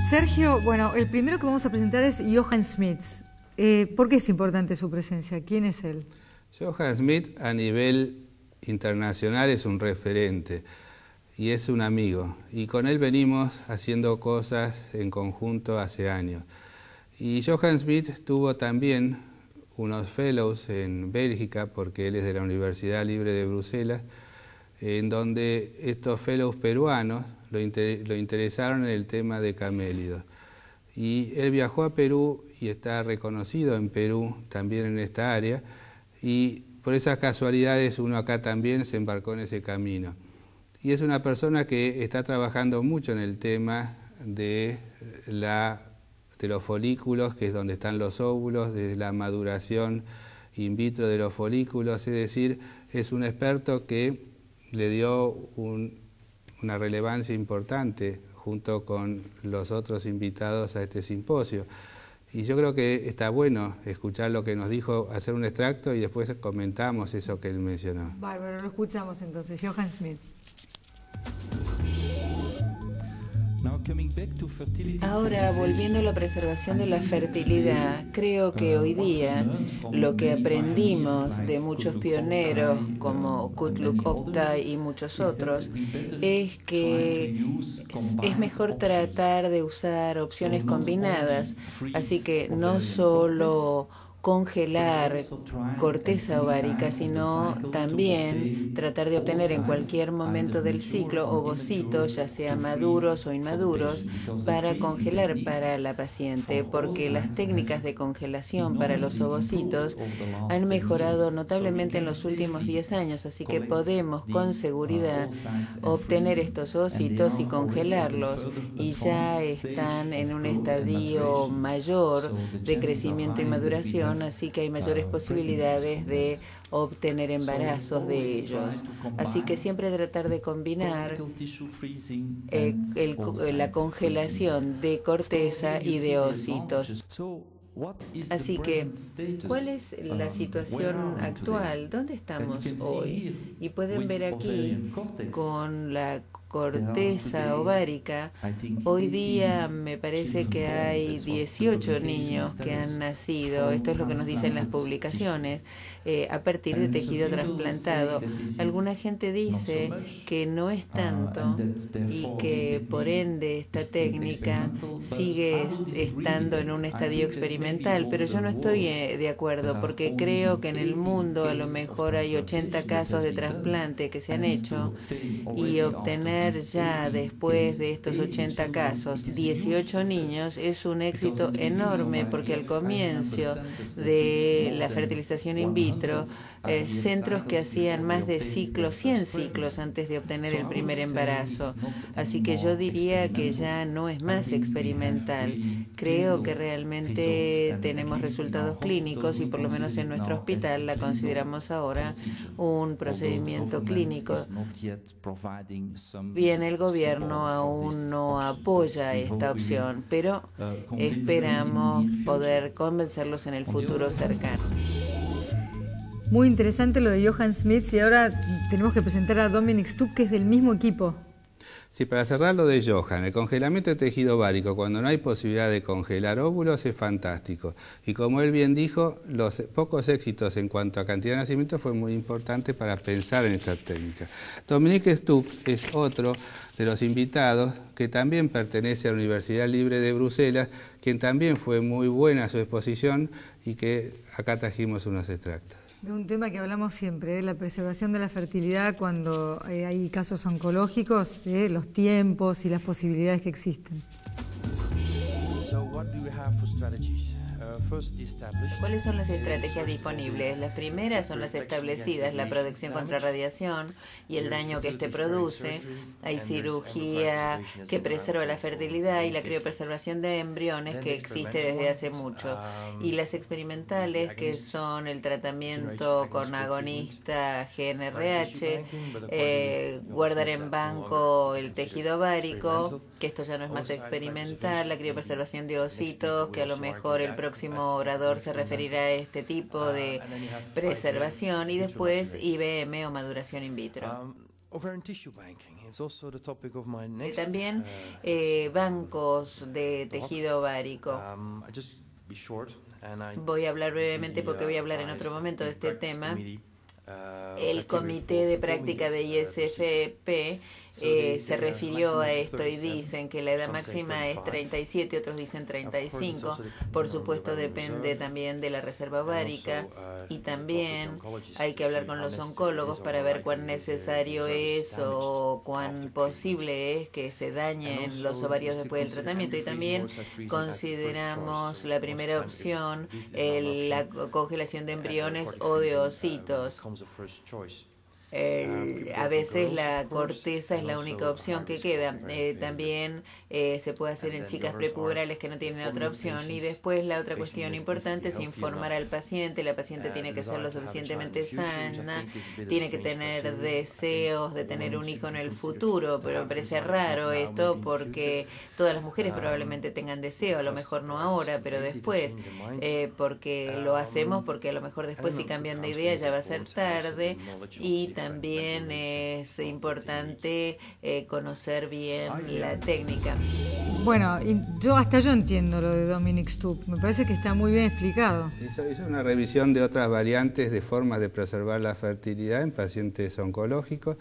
Sergio, bueno, el primero que vamos a presentar es Johann Smith. ¿Por qué es importante su presencia? ¿Quién es él? Johann Smith a nivel internacional es un referente y es un amigo. Y con él venimos haciendo cosas en conjunto hace años. Y Johann Smith tuvo también unos fellows en Bélgica, porque él es de la Universidad Libre de Bruselas, en donde estos fellows peruanos lo interesaron en el tema de camélidos. Y él viajó a Perú y está reconocido en Perú también en esta área, y por esas casualidades uno acá también se embarcó en ese camino. Y es una persona que está trabajando mucho en el tema de los folículos, que es donde están los óvulos, de la maduración in vitro de los folículos, es decir, es un experto que le dio una relevancia importante junto con los otros invitados a este simposio. Y yo creo que está bueno escuchar lo que nos dijo, hacer un extracto y después comentamos eso que él mencionó. Bárbaro, lo escuchamos entonces, Johann Smith. Ahora, volviendo a la preservación de la fertilidad, creo que hoy día lo que aprendimos de muchos pioneros como Kutluk Oktay y muchos otros es que es mejor tratar de usar opciones combinadas, así que no solo congelar corteza ovárica, sino también tratar de obtener en cualquier momento del ciclo ovocitos, ya sea maduros o inmaduros, para congelar para la paciente, porque las técnicas de congelación para los ovocitos han mejorado notablemente en los últimos 10 años, así que podemos con seguridad obtener estos ovocitos y congelarlos, y ya están en un estadio mayor de crecimiento y maduración, así que hay mayores posibilidades de obtener embarazos de ellos. Así que siempre tratar de combinar la congelación de corteza y de ovocitos. Así que, ¿cuál es la situación actual? ¿Dónde estamos hoy? Y pueden ver aquí con la corteza ovárica, hoy día me parece que hay 18 niños que han nacido, esto es lo que nos dicen las publicaciones, a partir de tejido trasplantado. Alguna gente dice que no es tanto y que por ende esta técnica sigue estando en un estadio experimental, pero yo no estoy de acuerdo, porque creo que en el mundo a lo mejor hay 80 casos de trasplante que se han hecho, y obtener ya después de estos 80 casos 18 niños es un éxito enorme, porque al comienzo de la fertilización in vitro, centros que hacían más de 100 ciclos antes de obtener el primer embarazo. Así que yo diría que ya no es más experimental. Creo que realmente tenemos resultados clínicos y por lo menos en nuestro hospital la consideramos ahora un procedimiento clínico. Bien, el gobierno aún no apoya esta opción, pero esperamos poder convencerlos en el futuro cercano. Muy interesante lo de Johann Smith, y ahora tenemos que presentar a Dominic Stubb, que es del mismo equipo. Sí, para cerrar lo de Johann, el congelamiento de tejido ovárico, cuando no hay posibilidad de congelar óvulos, es fantástico. Y como él bien dijo, los pocos éxitos en cuanto a cantidad de nacimientos fue muy importante para pensar en esta técnica. Dominic Stubb es otro de los invitados que también pertenece a la Universidad Libre de Bruselas, quien también fue muy buena su exposición y que acá trajimos unos extractos. De un tema que hablamos siempre, la preservación de la fertilidad cuando hay casos oncológicos, los tiempos y las posibilidades que existen. ¿Cuáles son las estrategias disponibles? Las primeras son las establecidas, la protección contra radiación y el daño que éste produce. Hay cirugía que preserva la fertilidad y la criopreservación de embriones, que existe desde hace mucho. Y las experimentales, que son el tratamiento con agonista GnRH, guardar en banco el tejido ovárico, que esto ya no es más experimental, la criopreservación de ovocitos, que a lo mejor el próximo orador se referirá a este tipo de preservación, y después IBM o maduración in vitro. También bancos de tejido ovárico. Voy a hablar brevemente porque voy a hablar en otro momento de este tema. El Comité de Práctica de ISFP se refirió a esto y dicen que la edad máxima es 37, otros dicen 35. Por supuesto depende también de la reserva ovárica y también hay que hablar con los oncólogos para ver cuán necesario es o cuán posible es que se dañen los ovarios después del tratamiento. Y también consideramos la primera opción, la congelación de embriones o de ositos. A veces la corteza es la única opción que queda. También se puede hacer en chicas prepuberales que no tienen otra opción. Y después la otra cuestión importante es informar al paciente. La paciente tiene que ser lo suficientemente sana, tiene que tener deseos de tener un hijo en el futuro, pero me parece raro esto porque todas las mujeres probablemente tengan deseo, a lo mejor no ahora, pero después, porque lo hacemos, porque a lo mejor después si cambian de idea ya va a ser tarde. Y también es importante conocer bien la técnica. Bueno, yo entiendo lo de Dominic Stupp, me parece que está muy bien explicado. Hizo una revisión de otras variantes de formas de preservar la fertilidad en pacientes oncológicos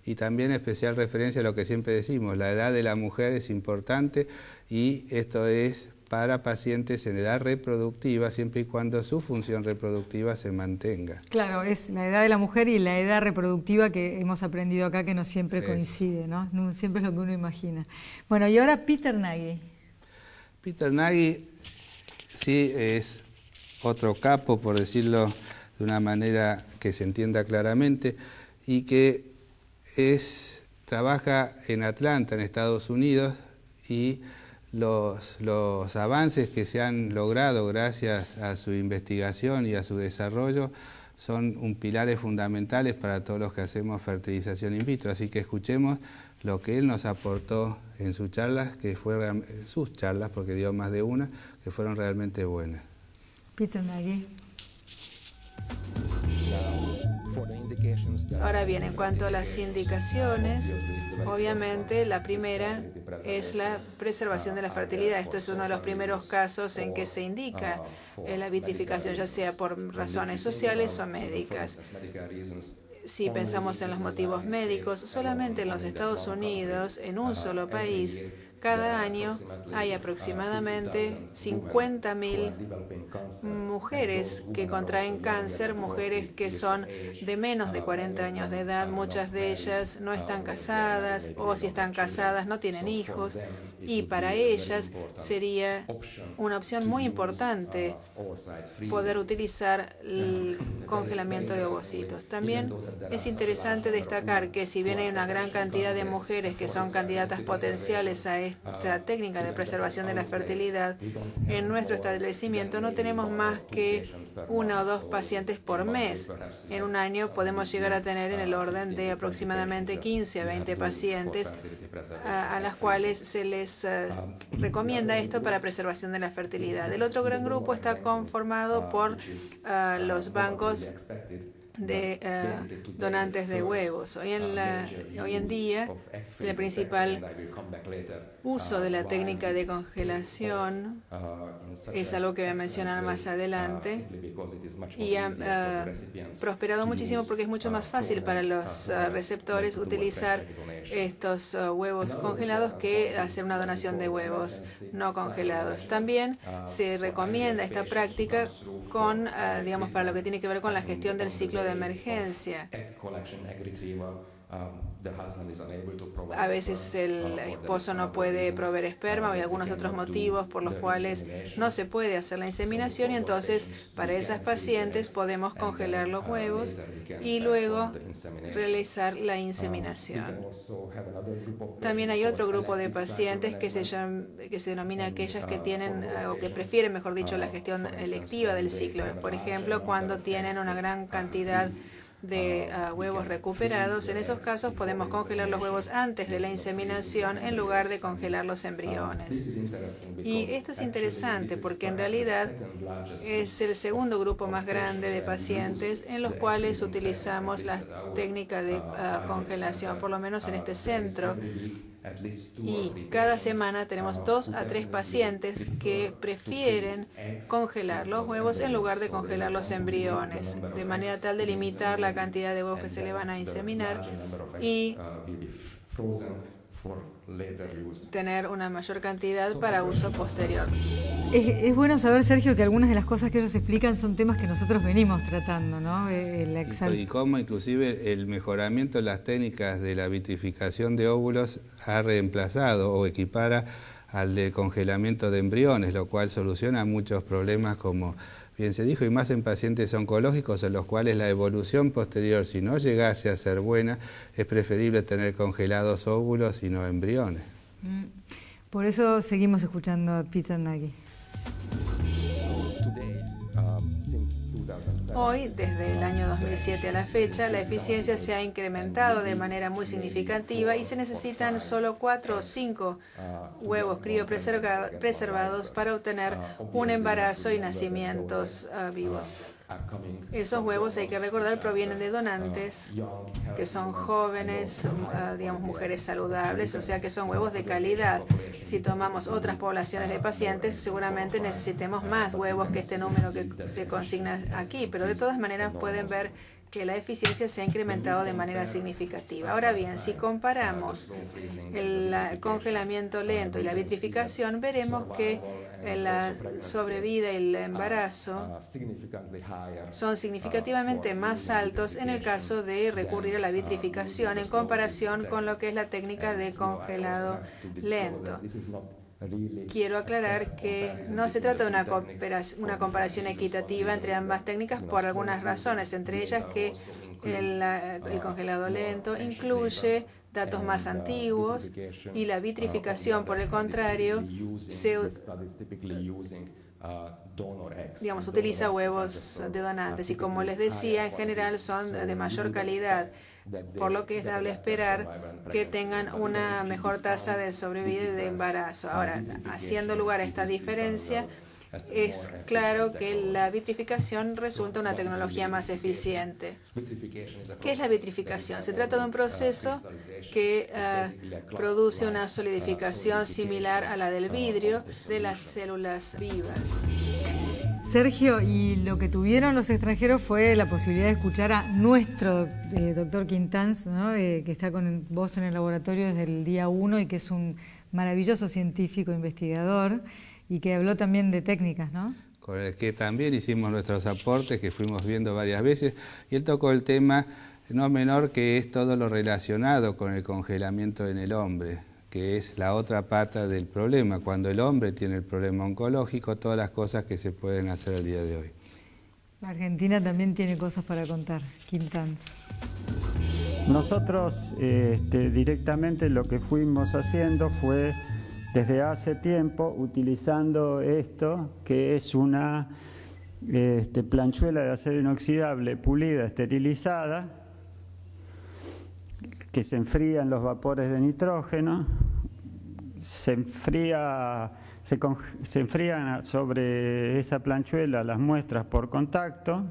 y también especial referencia a lo que siempre decimos, la edad de la mujer es importante y esto es para pacientes en edad reproductiva, siempre y cuando su función reproductiva se mantenga. Claro, es la edad de la mujer y la edad reproductiva que hemos aprendido acá que no siempre coincide, ¿no? No siempre es lo que uno imagina. Bueno, y ahora Peter Nagy. Peter Nagy sí es otro capo, por decirlo de una manera que se entienda claramente, y que trabaja en Atlanta, en Estados Unidos, y los avances que se han logrado gracias a su investigación y a su desarrollo son pilares fundamentales para todos los que hacemos fertilización in vitro. Así que escuchemos lo que él nos aportó en sus charlas, porque dio más de una, que fueron realmente buenas. Peter Nagy. Ahora bien, en cuanto a las indicaciones, obviamente la primera es la preservación de la fertilidad. Esto es uno de los primeros casos en que se indica la vitrificación, ya sea por razones sociales o médicas. Si pensamos en los motivos médicos, solamente en los Estados Unidos, en un solo país, cada año hay aproximadamente 50.000 mujeres que contraen cáncer, mujeres que son de menos de 40 años de edad. Muchas de ellas no están casadas o si están casadas no tienen hijos y para ellas sería una opción muy importante poder utilizar el congelamiento de ovocitos. También es interesante destacar que si bien hay una gran cantidad de mujeres que son candidatas potenciales a esta técnica de preservación de la fertilidad, en nuestro establecimiento no tenemos más que 1 o 2 pacientes por mes. En un año podemos llegar a tener en el orden de aproximadamente 15 a 20 pacientes a las cuales se les recomienda esto para preservación de la fertilidad. El otro gran grupo está conformado por los bancos de donantes de huevos. Hoy en día, el principal uso de la técnica de congelación es algo que voy a mencionar más adelante y ha prosperado muchísimo porque es mucho más fácil para los receptores utilizar estos huevos congelados que hacer una donación de huevos no congelados. También se recomienda esta práctica digamos, para lo que tiene que ver con la gestión del ciclo de emergencia. A veces el esposo no puede proveer esperma o hay algunos otros motivos por los cuales no se puede hacer la inseminación y entonces para esas pacientes podemos congelar los huevos y luego realizar la inseminación. También hay otro grupo de pacientes que se denomina aquellas que tienen o que prefieren, mejor dicho, la gestión electiva del ciclo. Por ejemplo, cuando tienen una gran cantidad de huevos recuperados. En esos casos podemos congelar los huevos antes de la inseminación en lugar de congelar los embriones. Y esto es interesante porque en realidad es el segundo grupo más grande de pacientes en los cuales utilizamos la técnica de congelación, por lo menos en este centro. Y cada semana tenemos 2 a 3 pacientes que prefieren congelar los huevos en lugar de congelar los embriones, de manera tal de limitar la cantidad de huevos que se le van a inseminar y tener una mayor cantidad para uso posterior. Es bueno saber, Sergio, que algunas de las cosas que ellos explican son temas que nosotros venimos tratando, ¿no? Y cómo inclusive el mejoramiento de las técnicas de la vitrificación de óvulos ha reemplazado o equipara al de congelamiento de embriones, lo cual soluciona muchos problemas, como bien se dijo, y más en pacientes oncológicos en los cuales la evolución posterior, si no llegase a ser buena, es preferible tener congelados óvulos y no embriones. Por eso seguimos escuchando a Peter Nagy. Hoy, desde el año 2007 a la fecha, la eficiencia se ha incrementado de manera muy significativa y se necesitan solo 4 o 5 huevos criopreservados para obtener un embarazo y nacimientos vivos. Esos huevos, hay que recordar, provienen de donantes que son jóvenes, digamos, mujeres saludables, o sea que son huevos de calidad. Si tomamos otras poblaciones de pacientes, seguramente necesitemos más huevos que este número que se consigna aquí, pero de todas maneras pueden ver que la eficiencia se ha incrementado de manera significativa. Ahora bien, si comparamos el congelamiento lento y la vitrificación, veremos que la sobrevida y el embarazo son significativamente más altos en el caso de recurrir a la vitrificación en comparación con lo que es la técnica de congelado lento. Quiero aclarar que no se trata de una comparación equitativa entre ambas técnicas por algunas razones, entre ellas que el congelado lento incluye datos más antiguos y la vitrificación, por el contrario, utiliza huevos de donantes y, como les decía, en general son de mayor calidad, por lo que es dable esperar que tengan una mejor tasa de sobrevida y de embarazo. Ahora, haciendo lugar a esta diferencia, es claro que la vitrificación resulta una tecnología más eficiente. ¿Qué es la vitrificación? Se trata de un proceso que produce una solidificación similar a la del vidrio de las células vivas. Sergio, y lo que tuvieron los extranjeros fue la posibilidad de escuchar a nuestro doctor Quintanz, ¿no? Que está con vos en el laboratorio desde el día 1 y que es un maravilloso científico investigador y que habló también de técnicas, ¿no? Con el que también hicimos nuestros aportes, que fuimos viendo varias veces, y él tocó el tema no menor, que es todo lo relacionado con el congelamiento en el hombre, que es la otra pata del problema. Cuando el hombre tiene el problema oncológico, todas las cosas que se pueden hacer el día de hoy. La Argentina también tiene cosas para contar. Quintanz. Nosotros directamente lo que fuimos haciendo fue, desde hace tiempo, utilizando esto, que es una planchuela de acero inoxidable pulida, esterilizada, que se enfrían los vapores de nitrógeno, se enfrían sobre esa planchuela las muestras por contacto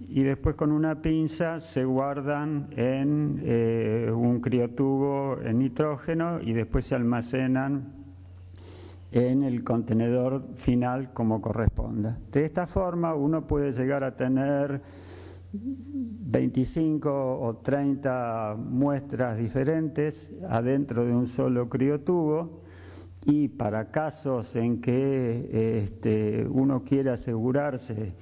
y después con una pinza se guardan en un criotubo en nitrógeno y después se almacenan en el contenedor final como corresponda. De esta forma uno puede llegar a tener 25 o 30 muestras diferentes adentro de un solo criotubo, y para casos en que uno quiere asegurarse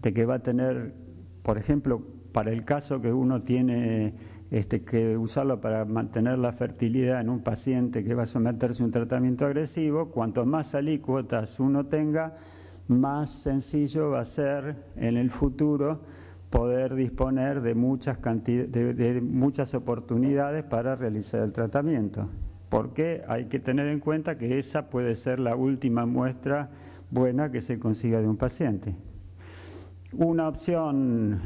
de que va a tener, por ejemplo, para el caso que uno tiene que usarlo para mantener la fertilidad en un paciente que va a someterse a un tratamiento agresivo, cuanto más alícuotas uno tenga, más sencillo va a ser en el futuro poder disponer de muchas oportunidades para realizar el tratamiento, porque hay que tener en cuenta que esa puede ser la última muestra buena que se consiga de un paciente. Una opción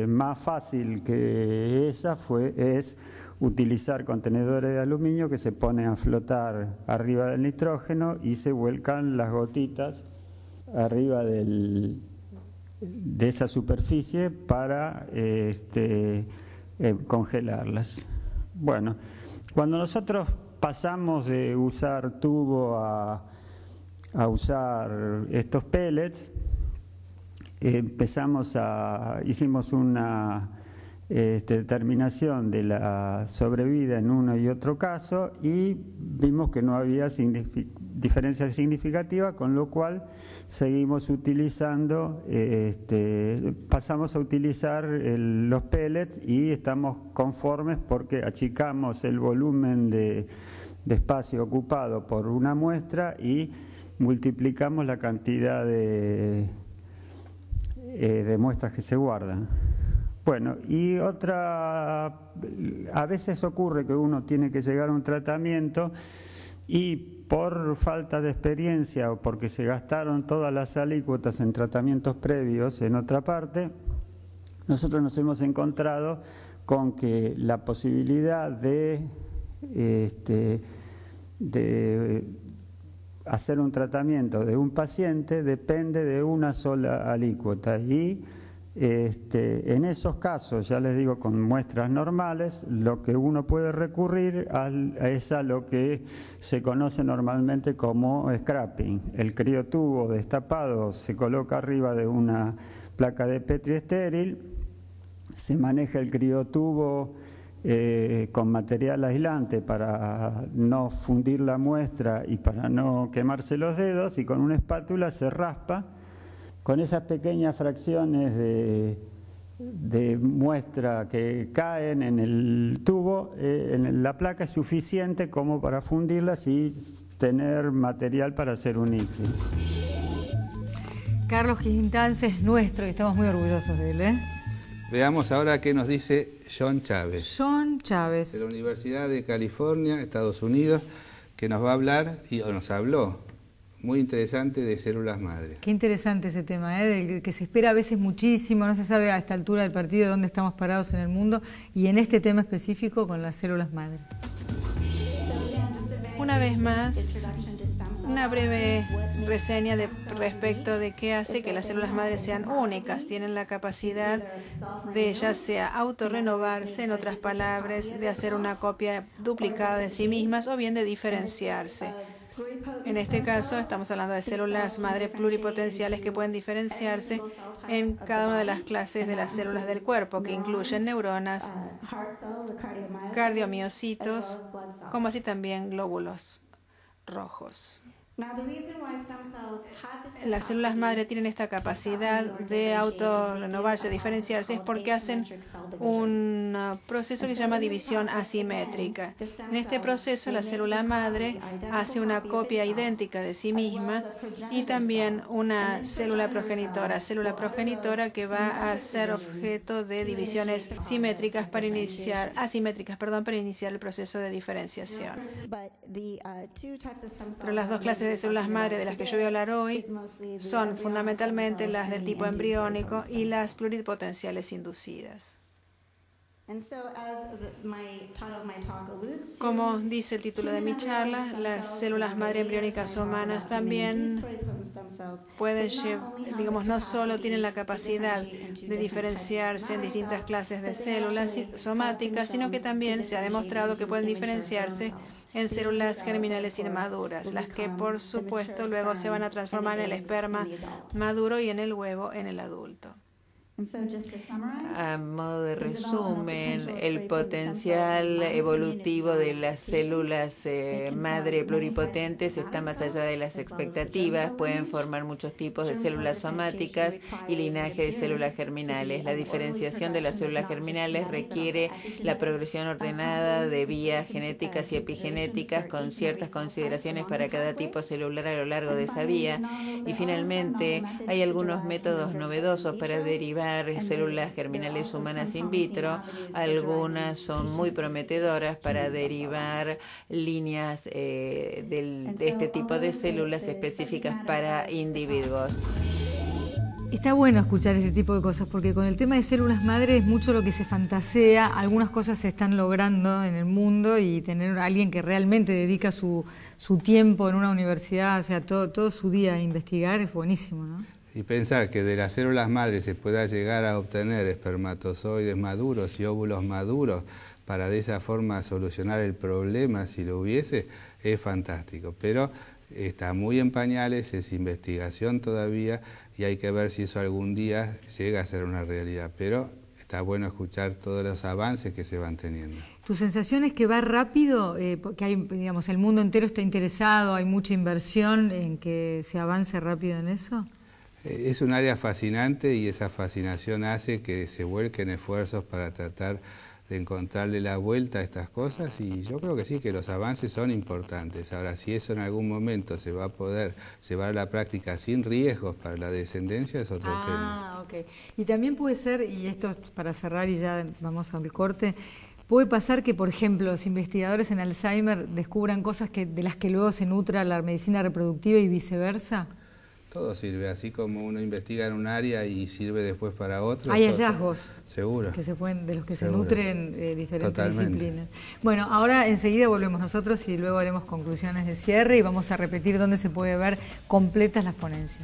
más fácil que esa es utilizar contenedores de aluminio que se ponen a flotar arriba del nitrógeno y se vuelcan las gotitas arriba de esa superficie para congelarlas. Bueno, cuando nosotros pasamos de usar tubo a usar estos pellets, hicimos una determinación de la sobrevida en uno y otro caso y vimos que no había diferencia significativa, con lo cual seguimos utilizando, pasamos a utilizar los pellets y estamos conformes porque achicamos el volumen de espacio ocupado por una muestra y multiplicamos la cantidad de muestras que se guardan. Bueno, y a veces ocurre que uno tiene que llegar a un tratamiento y por falta de experiencia o porque se gastaron todas las alícuotas en tratamientos previos en otra parte, nosotros nos hemos encontrado con que la posibilidad de hacer un tratamiento de un paciente depende de una sola alícuota y en esos casos, ya les digo, con muestras normales, lo que uno puede recurrir es a lo que se conoce normalmente como scrapping. El criotubo destapado se coloca arriba de una placa de Petri estéril, se maneja el criotubo con material aislante para no fundir la muestra y para no quemarse los dedos, y con una espátula se raspa. Con esas pequeñas fracciones de muestra que caen en el tubo, en la placa es suficiente como para fundirlas y tener material para hacer un ICSI. Carlos Quintanz es nuestro y estamos muy orgullosos de él, ¿eh? Veamos ahora qué nos dice John Chávez. John Chávez. De la Universidad de California, Estados Unidos, que nos va a hablar, o nos habló, muy interesante, de células madre. Qué interesante ese tema, del que se espera a veces muchísimo, no se sabe a esta altura del partido dónde estamos parados en el mundo, y en este tema específico con las células madre. Una vez más, una breve reseña respecto de qué hace que las células madre sean únicas. Tienen la capacidad de ya sea autorrenovarse, en otras palabras, de hacer una copia duplicada de sí mismas o bien de diferenciarse. En este caso estamos hablando de células madre pluripotenciales que pueden diferenciarse en cada una de las clases de las células del cuerpo, que incluyen neuronas, cardiomiocitos, como así también glóbulos rojos. Las células madre tienen esta capacidad de autorrenovarse, diferenciarse, es porque hacen un proceso que se llama división asimétrica. En este proceso, la célula madre hace una copia idéntica de sí misma y también una célula progenitora que va a ser objeto de divisiones asimétricas para iniciar el proceso de diferenciación. Pero las dos clases de células madre de las que yo voy a hablar hoy son fundamentalmente las del tipo embriónico y las pluripotenciales inducidas. Como dice el título de mi charla, las células madre embriónicas humanas también pueden, no solo tienen la capacidad de diferenciarse en distintas clases de células somáticas, sino que también se ha demostrado que pueden diferenciarse en células germinales inmaduras, las que por supuesto luego se van a transformar en el esperma maduro y en el huevo en el adulto. A modo de resumen, el potencial evolutivo de las células madre pluripotentes está más allá de las expectativas. Pueden formar muchos tipos de células somáticas y linaje de células germinales. La diferenciación de las células germinales requiere la progresión ordenada de vías genéticas y epigenéticas con ciertas consideraciones para cada tipo celular a lo largo de esa vía. Y finalmente, hay algunos métodos novedosos para derivar células germinales humanas in vitro. Algunas son muy prometedoras para derivar líneas de este tipo de células específicas para individuos. Está bueno escuchar este tipo de cosas, porque con el tema de células madre es mucho lo que se fantasea, algunas cosas se están logrando en el mundo y tener a alguien que realmente dedica su tiempo en una universidad, o sea, todo su día a investigar es buenísimo, ¿no? Y pensar que de las células madres se pueda llegar a obtener espermatozoides maduros y óvulos maduros para de esa forma solucionar el problema si lo hubiese, es fantástico. Pero está muy en pañales, es investigación todavía y hay que ver si eso algún día llega a ser una realidad. Pero está bueno escuchar todos los avances que se van teniendo. ¿Tu sensación es que va rápido? Porque hay, digamos, el mundo entero está interesado, hay mucha inversión en que se avance rápido en eso. Es un área fascinante y esa fascinación hace que se vuelquen esfuerzos para tratar de encontrarle la vuelta a estas cosas y yo creo que sí, que los avances son importantes. Ahora, si eso en algún momento se va a poder llevar a la práctica sin riesgos para la descendencia es otro tema. Ok. Y también puede ser, y esto es para cerrar y ya vamos al corte, puede pasar que, por ejemplo, los investigadores en Alzheimer descubran cosas de las que luego se nutra la medicina reproductiva y viceversa. Todo sirve, así como uno investiga en un área y sirve después para otro. Hay hallazgos. Seguro. Que se pueden, de los que Seguro. se nutren diferentes Totalmente. disciplinas. Bueno, ahora enseguida volvemos nosotros y luego haremos conclusiones de cierre y vamos a repetir dónde se puede ver completas las ponencias.